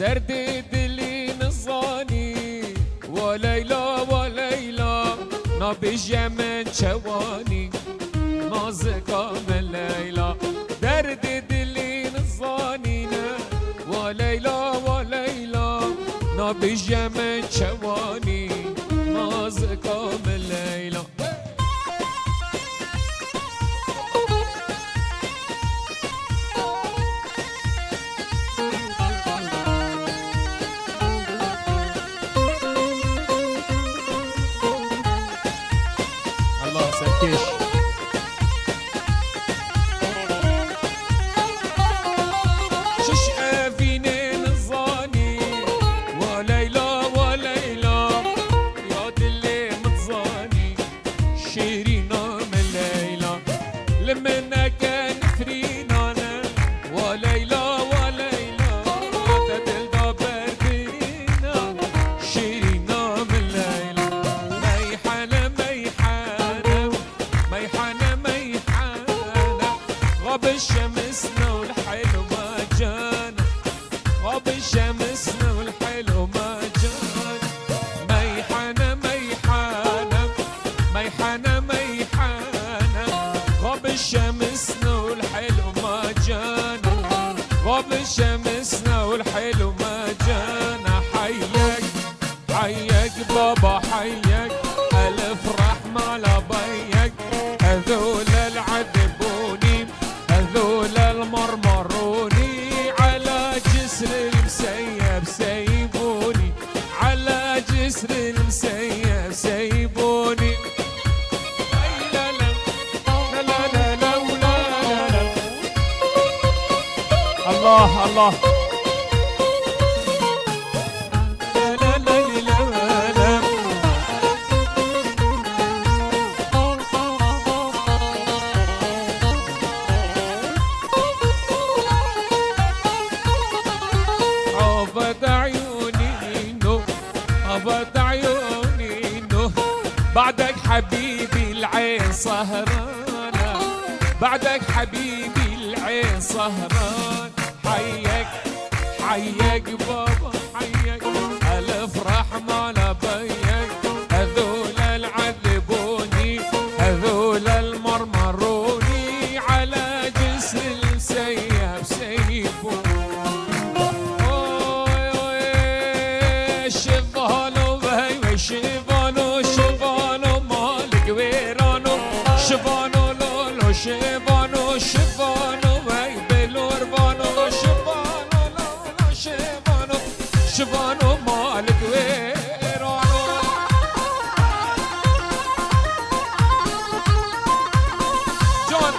درد دلی نزانی و لیلا نبیجه من چوانی نازکام لیلا درد دلی نزانی و لیلا نبیجه من چوانی نازکام لیلا سركش شش أفيني نظاني وليلى يا دلي متظاني شيرينا من ليلى لمنا كان فرينا أنا وليلى تدل دبر بينا شيرينا من ليلى غاب شمسنا والحلو ما جانا غاب شمسنا والحلو ما جانا ميحانة غاب شمسنا والحلو ما جانا غاب شمسنا والحلو ما جانا حيك بابا حيك ألف رحمة لبيك هذول العذبوني هذول المرمروني على جسر المسيب سيبوني على جسر المسيب سيبوني لا لا لا لا لا لا لا لا الله الله عبد عيوني نو بعدك حبيبي العين سهرانة بعدك حبيبي العين سهران حيك بابا حيك ألف رحمة لبيك هذول العذبوني هذول المرمروني على جسر المسيب سيبوني شفانو مالك ويرانو شفانو لولو شفانو وي بلوربانو شفانو لولو شفانو مالك ويرانو جون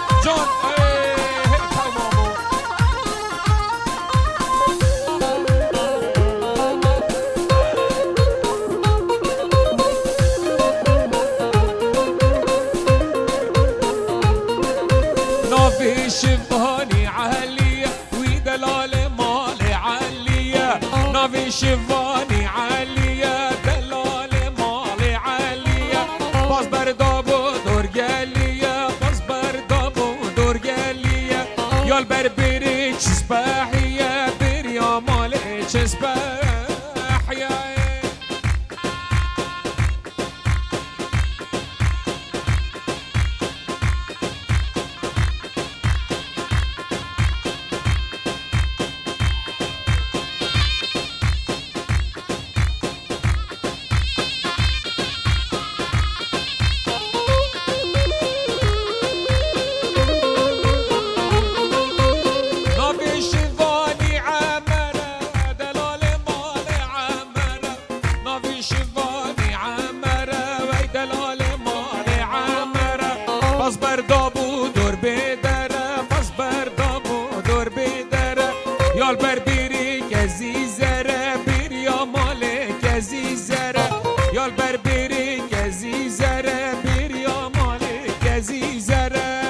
شفاني عالية ودلال مالي عالية نافي شفاني عالية دلال مالي عالية باز بردابو دور قالية باز بردابو دور قالية يا البربري تسباحية بريا مالي تسباحية البربري كزيزرة بير يا مالك كزيزرة يا البربري كزيزرة بير يا مالك كزيزرة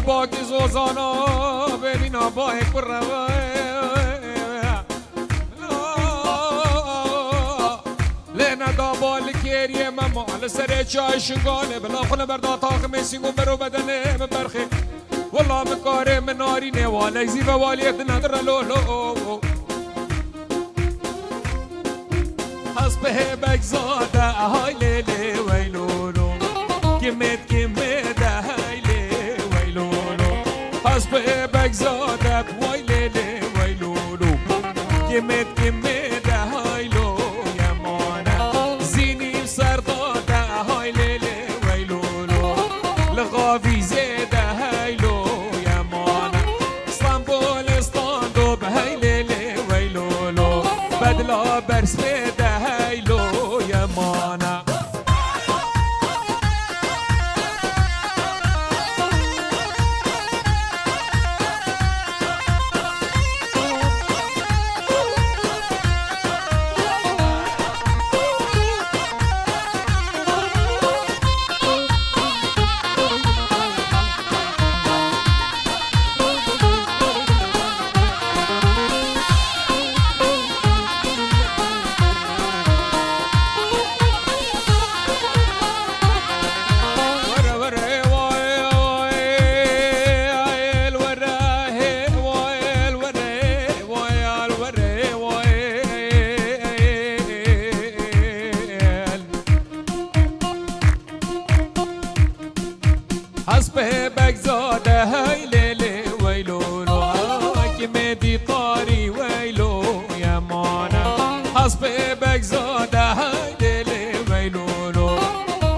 باقی زوزانا ببینا با یک لنا دابال كيري ماما على سريع شايش قالب بلا خلا بردا طاق ميسينغو برو بدنه مبرخي والله مكاري من ناري نوالي يزيب واليت نادر لولو حسبه بگزاده های لیلی ویلولو کمت های لیلی ویلولو حسبه بگزاده وای لیلی ویلولو کمت های لو یمانه زینیم سرداده های لیلی ویلولو لغاوی زیده های لو یمانه استانبول استاندوب های لیلی ویلولو بدلا برس بده هیلو یمانه حسبه بگزاده های لیلی ویلولو کمدی طاری ویلو یمانه حسبه بگزاده های لیلی ویلولو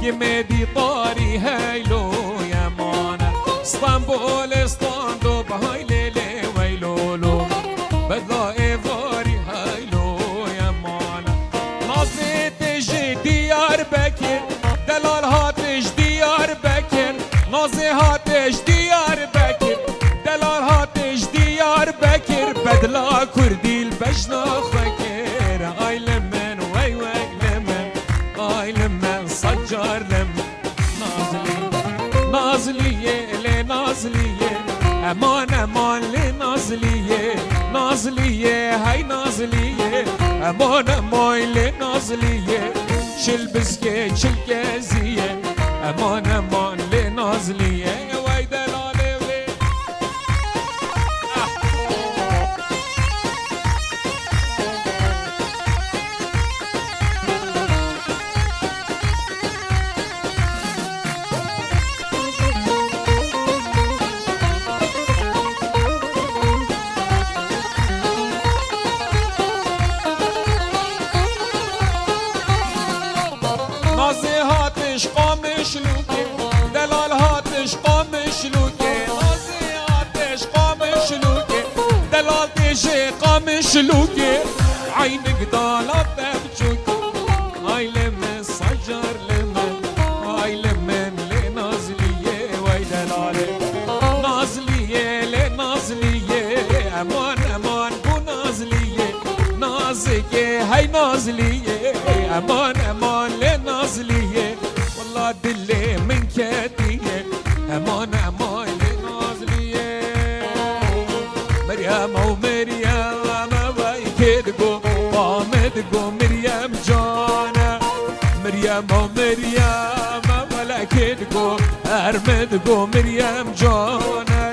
کمدی طاری هیلو یمانه استانبول استاندوب های لیلی ویلولو بدلا ایواری هیلو یمانه نازی تجی دیار بکر دلال هاتش دیار بکر نازی هاتش دیار بکر دلال هاتش دیار بکر بدلا کردیل بشناخ بکر آی لمن وی وی لمن آی لمن سجار لمن نازلیه لی نازلیه امان امان لی نازلیه نازلیه های نازلیه امان امان لی نازلیه چل بسکه چل گزیه امان امان لی نازلیه وای دلاله وی نازی هاتش قامش لوکه دلال هاتش قامش لوکه نازی هاتش قامش لوکه دلال تیشه قامش لوکه عینک دالات بچوکه آی لمن سجار لمن آی لمن لی نازلیه وای دلاله نازلیه لی نازلیه امان امان بو نازلیه نازکه های نازلیه امان امان لی نازلیه والله دلی من کتیه امان امان لی نازلیه مریم و مریم وای کدگو آمدگو مریم جانه مریم و مریم ولا کدگو ارمدگو مریم جانه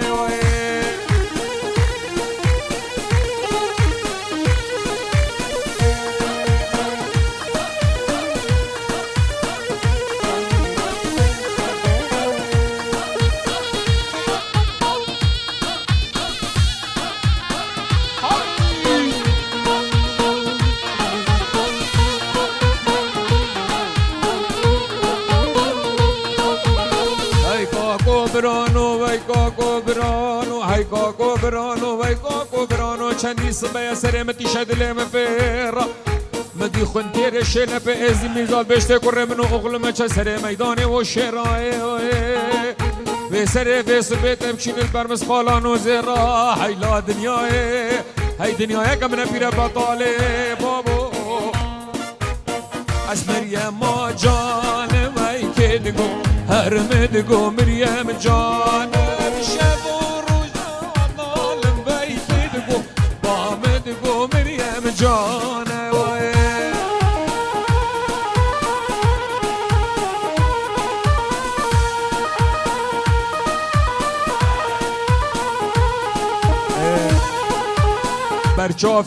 برانو وای کاکو برانو های کاکو برانو وای کاکو برانو چندی سبای سرمتی شدلم فرا مدی خون تیر شل به ازی میزال بشته کره منو اغلم چه سر میدان و شرای و سر ویس بیتم چین البرمس خالانو زرا های لا دنیای های دنیای کم نپیره بطاله بابو از مریم جان وای که دگو هر مدگو مریم جان برچاف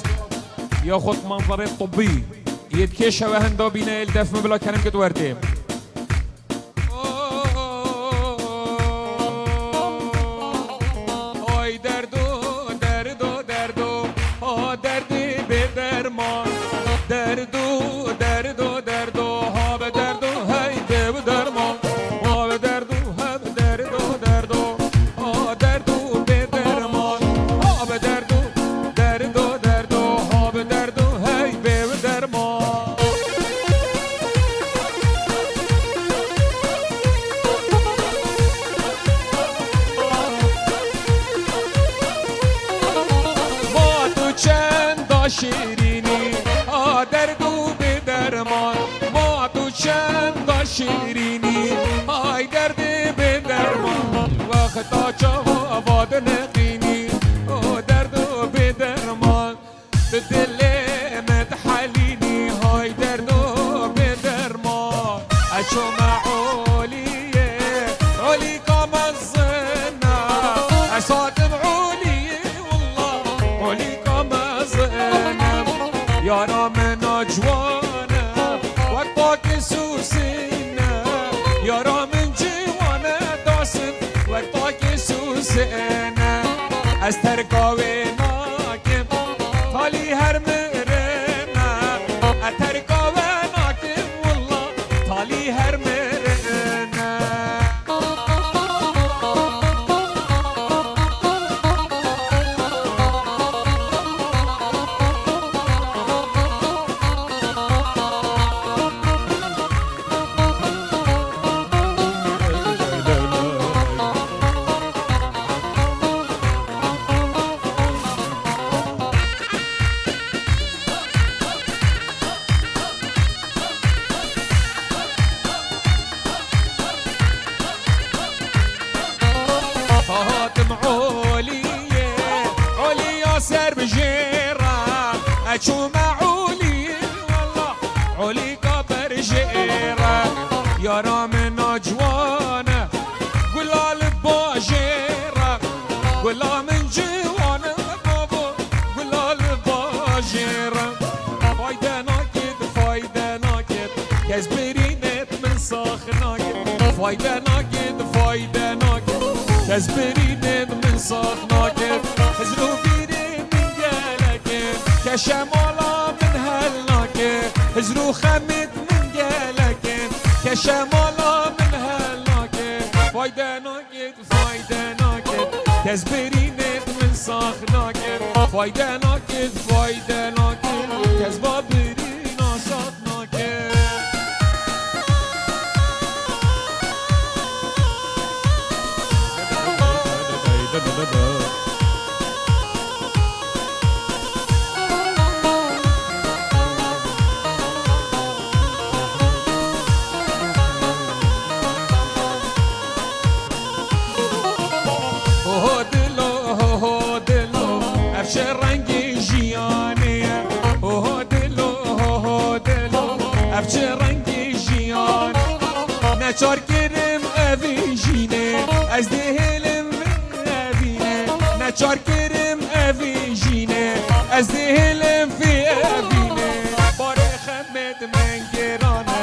ياخد منظر طبي يتكشى وهندا بينا الدفم بلا كلام كده وردي هاي دردو دردو دردو ها دردی به درمان دردو دردو دردو ها به دردو هی به درمان ها به دردو ها به دردو دردو ها دردو به درمان ها به دردو دردو دردو ها به دردو هی به درمان ما تو چند شیرینی ها دردو به درمان ما تو چند شیرینی های درد به درمان وقتا چه واد نقینی او دردو به درمان به دل متحلینی های دردو به درمان اشو معولیه علی کام الزنا اساتم عولیه والله علی کام الزنا یارا من اجوانه وقتا سوسینه یارا من جوانه داسم وقتا سوسینه از ترکاوی ناکم تالی هر مرنه از ترکاوی ناکم والله تالی هر مرنه هاتم عولية عليا سر بجيرة أشو معولية والله علي كبر جيرة يا رامن أجوانة قلا لباجيرة قلا من جوانة بابا قلا لباجيرة فايدة ناكد فايدة ناكد كزبرينت من صاخ ناكد فايدة ناكد فايدة ناكد كزبرينت من صاخ ناكد هزرو بيرين من جالكد كشمالا من هالناكد هزرو خمد من جالكد كشمالا من هالناكد فايدة ناكد فايدة ناكد كزبرينت من صاخ ناكد فايدة ناكد فايدة ناكد كزبابرين صاخ ناكد افشر رنگی جیانه اوه دلو افشر رنگی جیان نچار کرم اوی جینه از دهلم اوینه نچار کرم اوی جینه از دهلم فی اوینه باره خمد من گرانه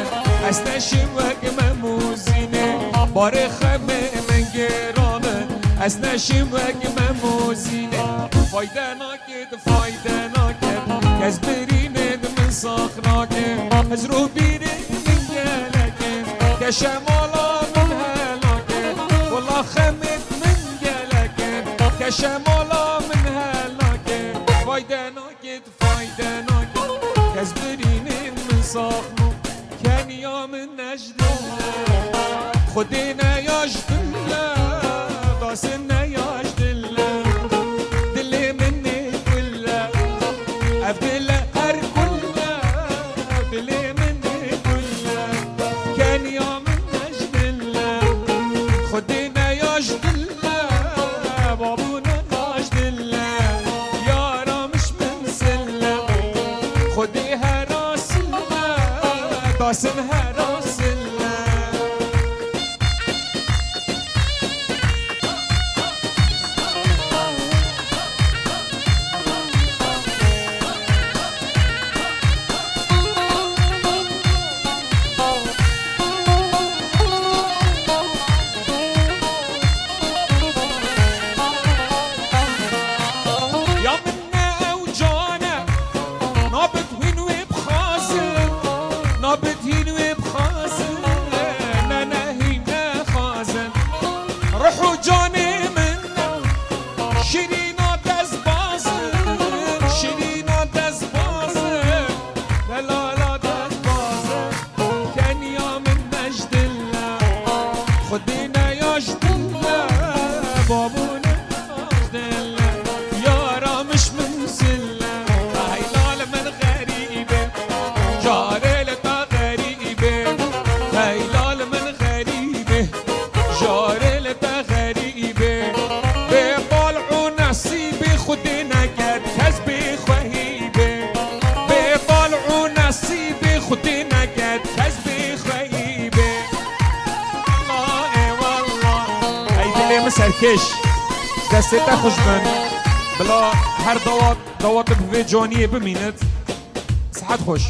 از نشیم وگ مموزینه باره خمد من گرانه از نشیم وگ مموزینه فایده ناکد کز برینه من ساخ ناکد از رو بیره من گلکد که شمالا من هلاکد والله خمد من گلکد که شمالا من هلاکد فایده ناکد کز برینه من ساخ ناکد کنیا من نجدله خودی نیاجدله داسن نیاجدله دلی منی کله افدله هر کله دلی منی کله کنیا من نجدله خودی نیاجدله بابو نجدله یارمش من سله خودی هراسله داسن هراسله دلێ من سەرکەش دەستێتە خوش بن بلا هەر دەوات بێ جوانیە بمینێت سەحەت خۆش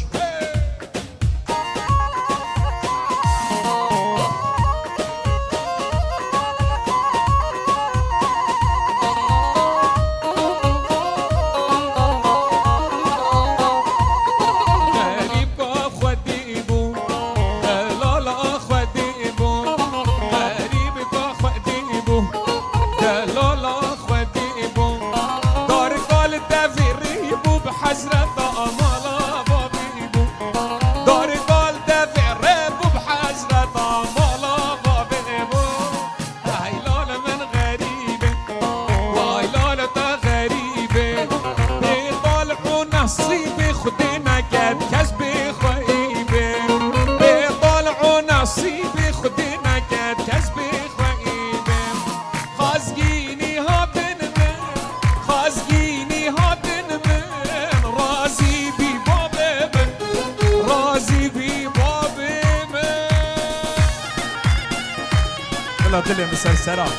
دلێ مسەرسەرا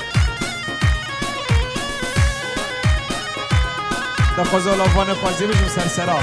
دەخوازە لاوانە خوازی بژم سەرسەرا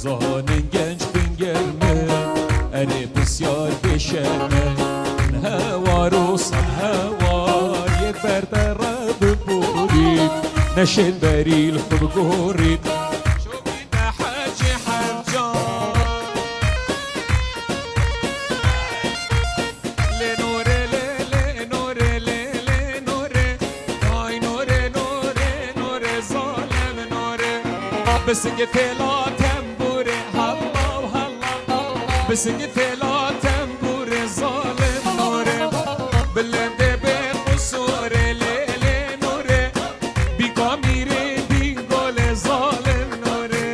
Zahanın genç bingerme Eri besyar beşerme Hevar olsan hevar Yeter derabı burit Neşet beril khubgurit Şubine hacı hamcan Le nure le nure le nure Ay nure nure nure zalem nure Besigit la tembure halla halla Besigit la tembure zalim nure Belende be kusure le nure Bi kamire bi gole zalim nure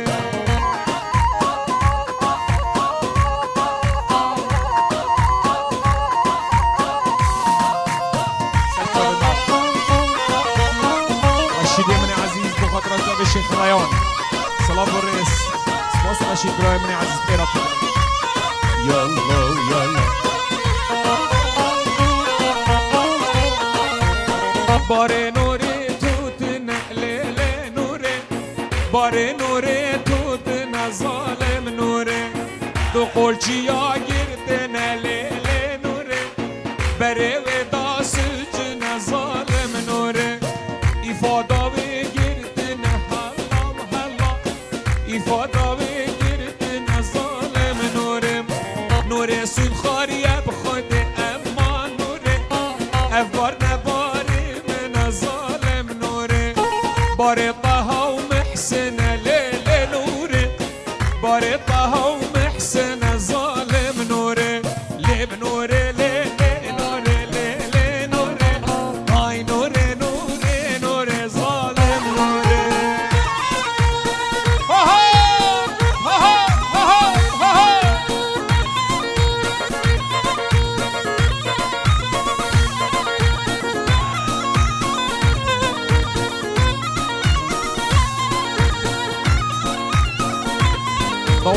Rashidi من عزيز بخاطر جاب الشيخ ريان سلام الرئيس سباس رشيد برايم من عزيز بيرات يلا يلا باري نوري توتنا ليلي نوري باري نوري توتنا ظالم نوري دخول جيا گردنا ليلي نوري بري ودا سجنا ظالم نوري ifada ve girdine hallam halla ifada ve girdine zalim nurim nure sün khariye bkhode emma nure evbar ne bari min zalim nure bari taha و محسن lele nure bari taha و محسن zalim nure leb nure lele nure lele nure ay nure nure nure zalim nure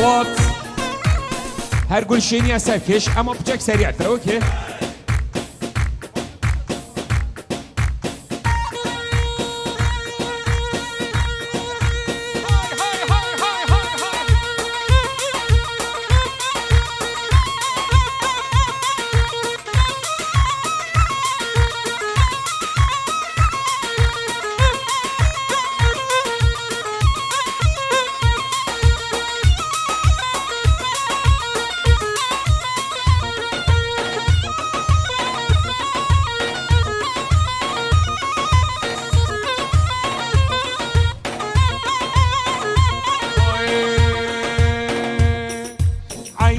خوات هر گلشینی از سرکش اما بچک سریع تر اوکی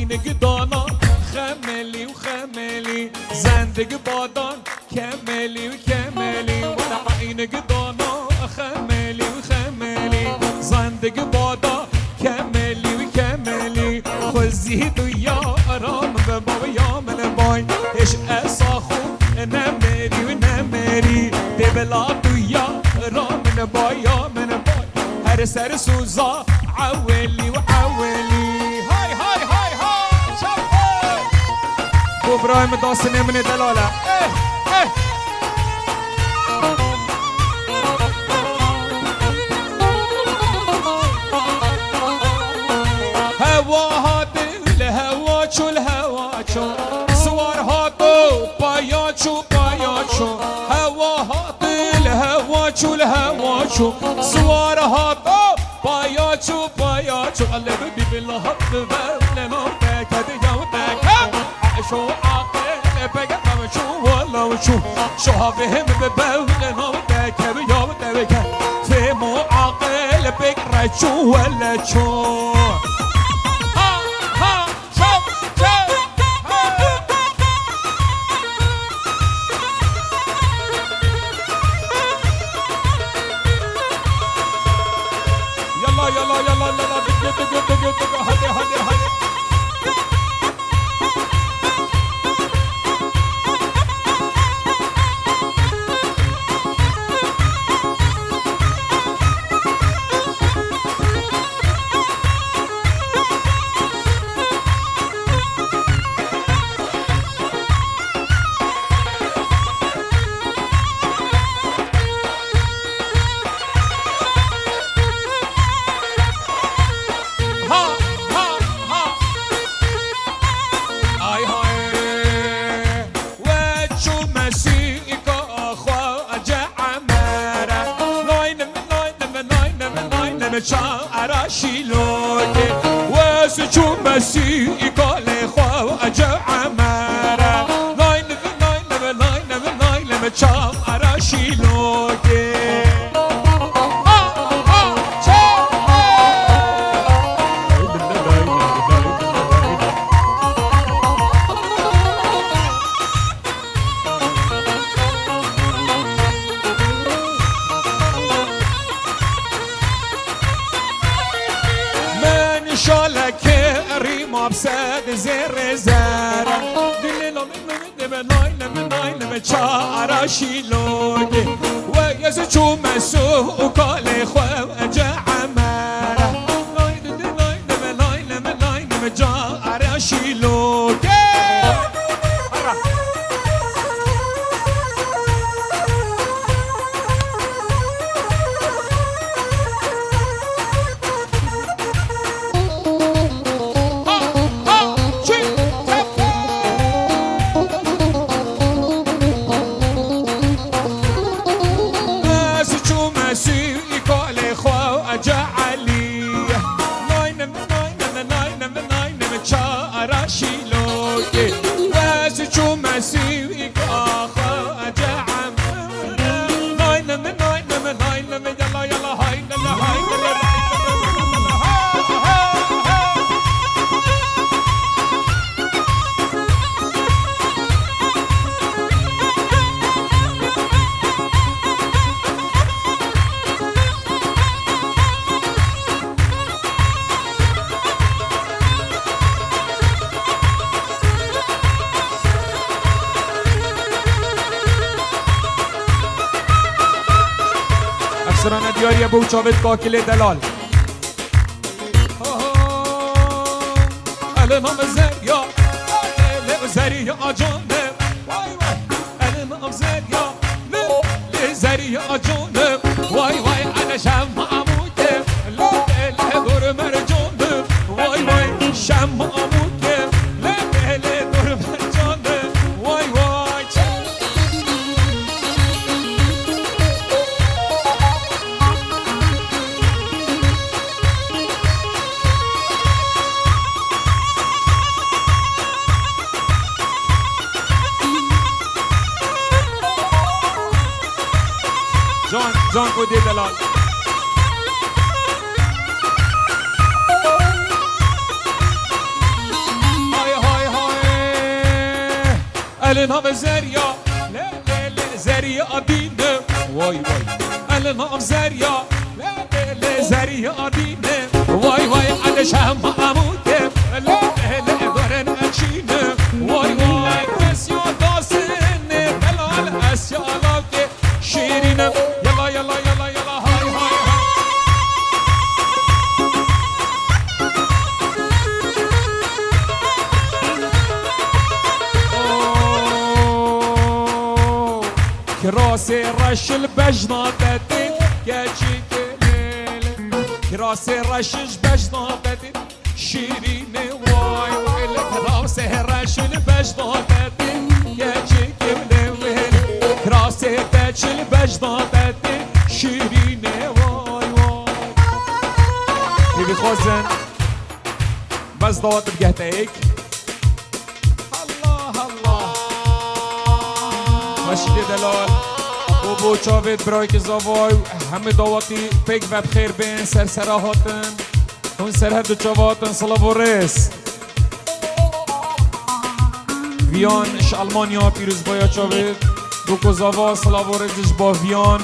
عینگ دانا خملی و خملی زندگی بادان کملی و کملی و عینگ دانا خملی و خملی زندگی بادا کملی و کملی خوزی تو یارم به بابا یا من بای اش اصاخو نمری و نمری دبلا تو یارم من بای یا من بای هر سر سوزا عولی و عولی ابراهيم داستني من دلالة هوا هاتي الهوا شو الهوا شو سوار هاتو باياتشو باياتشو هوا هاتي الهوا شو الهوا شو سوار هاتو باياتشو باياتشو قلبي بالله ببلنا تاكد يومك شو عاقل بقى شو والله وشو شو هافهم ببولنا ودك يا ودك في مو عاقل بقى شو ولا شو ها ها شوف يلا يلا يلا يلا دق هدي هدي هدي شعر شيلوكي وسجو مسيء قال خوا أجا عمارة لاين لاين لاين لاين شعر شيلوكي بسد زر زارا دلنا من ناين شعر شيلوكي ويزجو مسوء قال خوا أجا عمارة لاين شعر شيلوكي افسران دیاری بوچاوت باکل دلال النام زریا لیل زریا جانم وای وای النام زریا لیل زریا جانم وای وای انا شمع عموکم لیل دور مرجانم وای وای شمع عموکم لیل دور مرجانم وای وای جان کدی دلال های های های النام زریا لیل زریا بینم وای وای النام زریا لیل زریا بینم وای وای انا شمع عموکم لیل دورن اچینم وای وای اسیا داسن دلال اسیا لاک شیرینم یلا یلا یلا یلا های های های کراس رش البجنابتين كاجي كليل كراس رشش بجنابتين شيرين واي واي كراس رش البجنابتين كاجي كليل كراس تاج البجنابتين شيرين واي واي يبي خوزن بس ضوات بقهتك الله الله ماشي دلال و بو چاوید برای که زاوای همه دواتی پیک و بخیر بین سرسره هاتن اون سرهد چاواتن صلاف و رس ویان اش المانیا پیروز بایا چاوید دوکو زاوا صلاف و رسش با ویان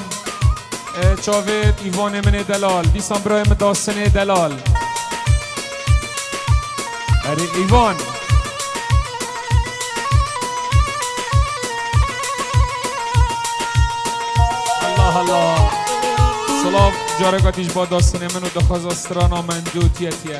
چاوید ایوان من دلال دیسان برای مداسن دلال اره ایوان الله سلام جارگاتیش با داستان من و دخواز استرانا من دوتیتیه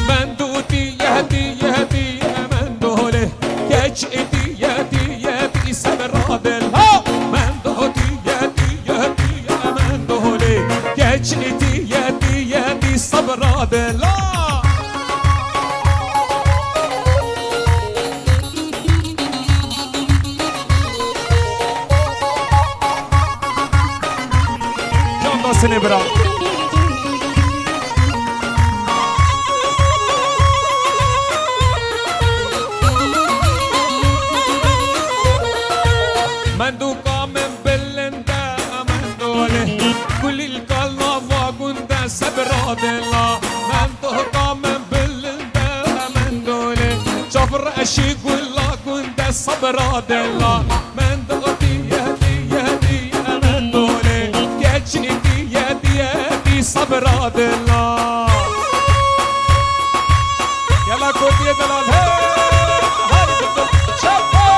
من دوتی یهدی یهدی من دوله کچ ایدی یهدی صبر دل ها من دوتی یهدی من دوله کچ ایدی یهدی صبر دل ها جان داستنی برا من دوكا من بلندا من دوله كل القلنا واقوندا صبر دلا من دوكا من بلندا من دوله شفر اشي كل قوندا صبر دلا من دوتي يهدي من دوله كجني يهدي صبر دلا يلا كودي دلال هاي شابا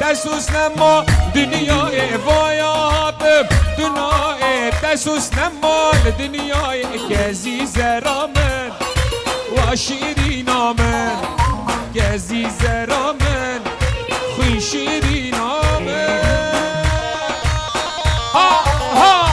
تسوس نما دنیای وایاتم دنیای تسوس نما دنیای که زیزرامن شیرینا من گزیزه را من خوی شیرینا من ها ها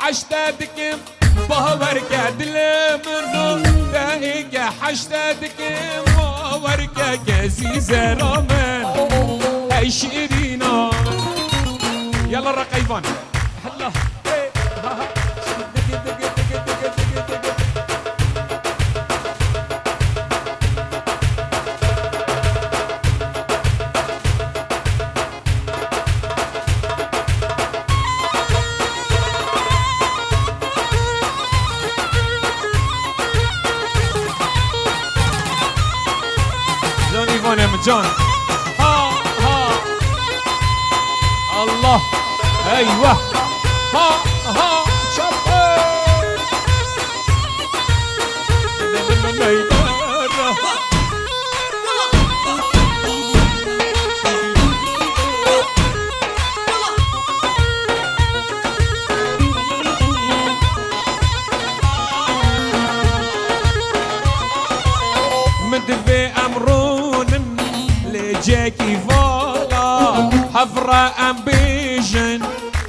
حشتادكم باورك دل منو دقيقة حشتادكم باورك كزيزة رامن هاي شيرينا يلا الرقيبان هلا جان ها ها الله ايوه ها ها شباب مدفي امرون جاكي فالا حفرة امبيجن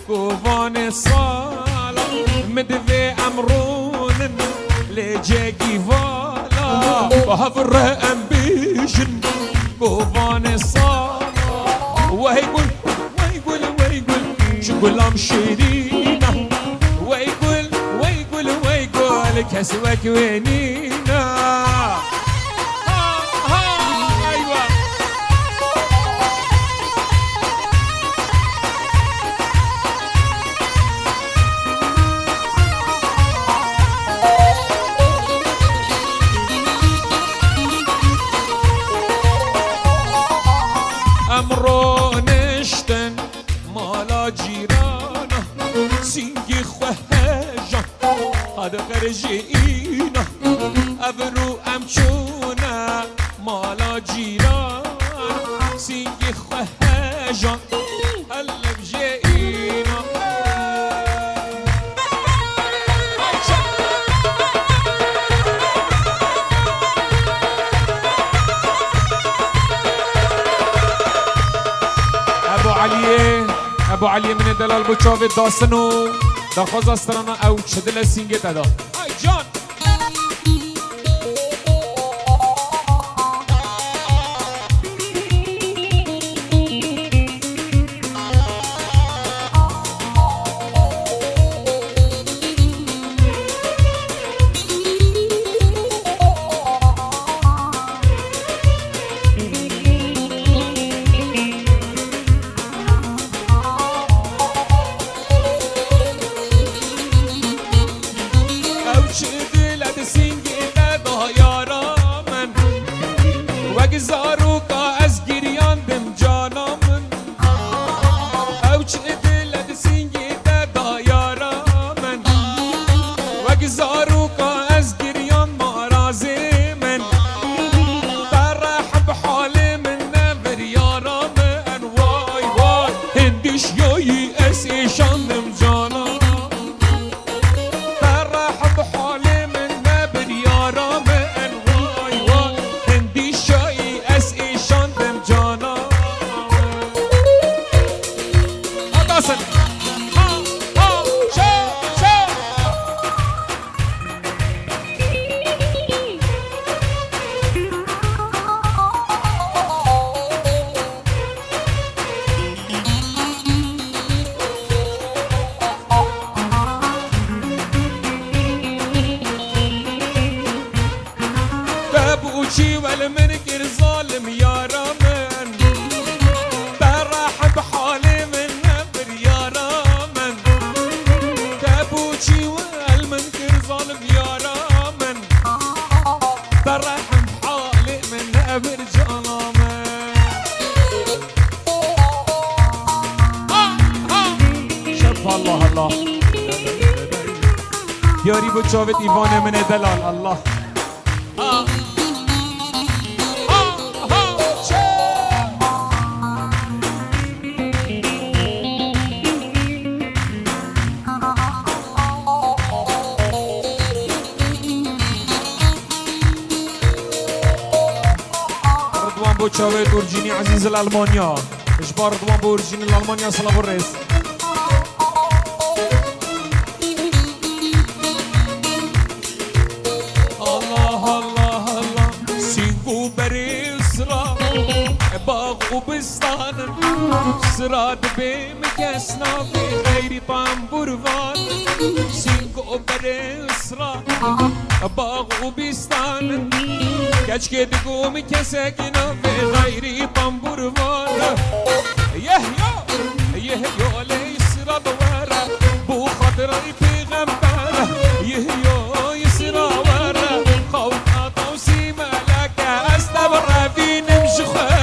كوفان صالا مدفي امرون لجاكي فالا حفرة امبيجن كوفان صالا ويقول ويقول ويقول شقول ام شيرينا ويقول ويقول ويقول كسوك وينينا امرو نشتن مالا جيرانا سينجي خوهجا هذا غرجينا ابرو امشونا مالا جيرانا سينجي خوهجا هلا بجينا ابو علي من دلال بوچاوی داستنو دخواز استرانا او چدل سینگه تدا ای جان ياري بو تشوفت إيفان من دلال الله رضوان بو تشوفت أورجيني عزيز الألمانيا إجبار رضوان بو أورجيني الألمانيا صلاة الرئيس باغ وبستان سراد بمكسنا في غير طنبوروان سينكو برسرا باغ وبستان كشك دقوم كسكنا في غير طنبوروان يهيو ليسرا دوارا بو خاطر البيغمبر يهيو يسرا ورا خوفا توسي ملك استبر في نمشي خير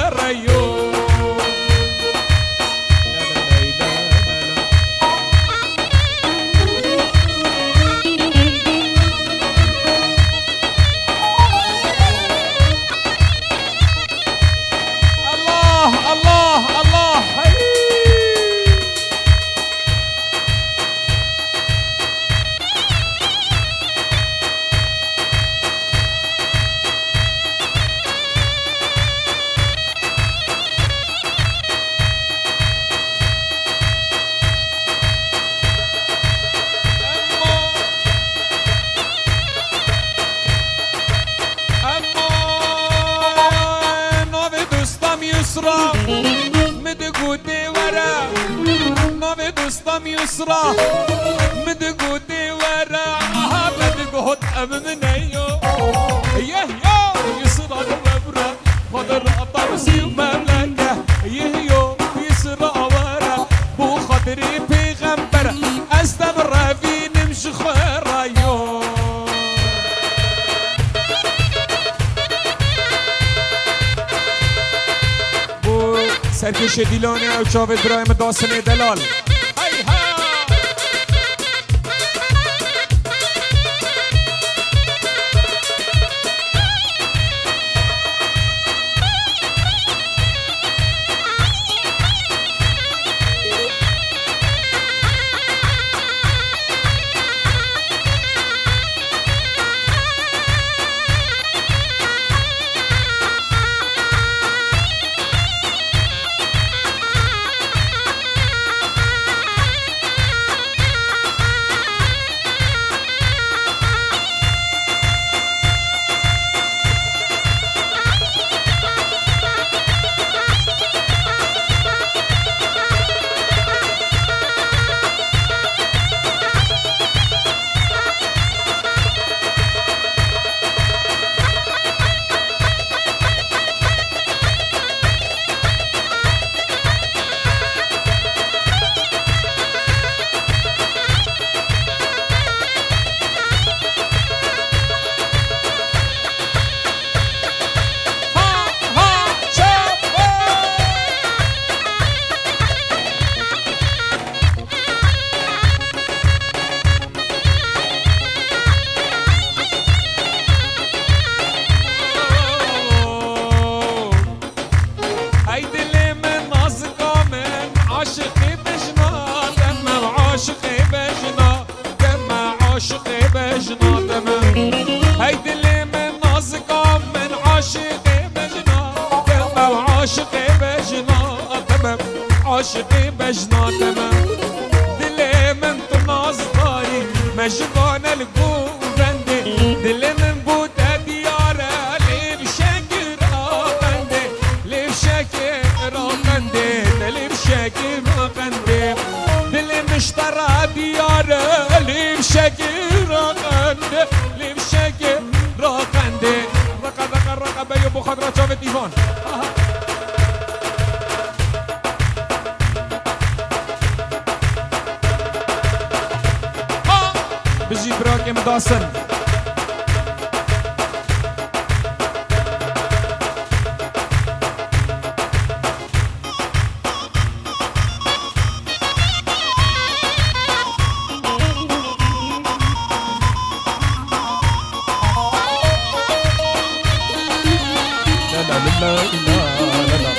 مدقودي ورا نوي دوستم يسرا مدقودي ورا مدقود أمنيو يهيو يسرا الربرة خضر أطرسي ومملكة يهيو يسرا ورا بو خضري بيغمبر استمر في نمشي خير يو سرکش دیلانی و جاوید برایم داستان دلال عاشقي بجنا تمام دلي من تناصداري مجبان القوبندي دلي من بوتا ديارة لي بشكر راقندي لي بشكر راقندي دلي بشكر راقندي دلي مشترى ديارة لي بشكر راقندي لي بشكر راقندي رقا بيو بخضرة شوفت إيفان بجي براك مداسن لا إله إلا الله